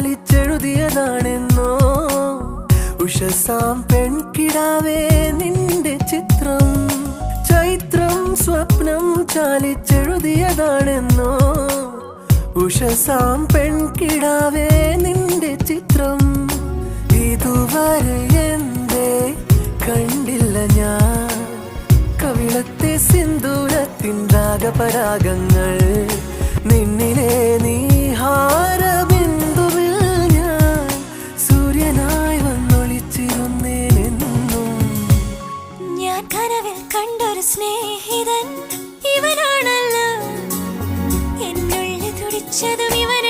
ചാലിച്ചെഴുതിയതാണെന്നോ ഉഷസാം പെൺകിടാവേ നിന്റെ ചിത്രം. ചൈത്രം സ്വപ്നം ചാലിച്ചെഴുതിയതാണെന്നോ ഉഷസാം പെൺകിടാവേ നിന്റെ ചിത്രം. ഇതുവരെ എന്തേ കണ്ടില്ല ഞാൻ കവിളത്തെ സിന്ദൂരത്തിൻ രാഗപരാഗങ്ങൾ. നിന്നിലെ നീഹാരബിന്ദുവിൽ ഞാൻ സൂര്യനായി വന്നൊളിച്ചിരുന്നേനെന്നും. ഞാൻ കനവിൽ കണ്ടൊരു സ്നേഹിതൻ ഇവനാണല്ലോ, എന്നുള്ളിൽ തുടിച്ചതും ഇവൻ.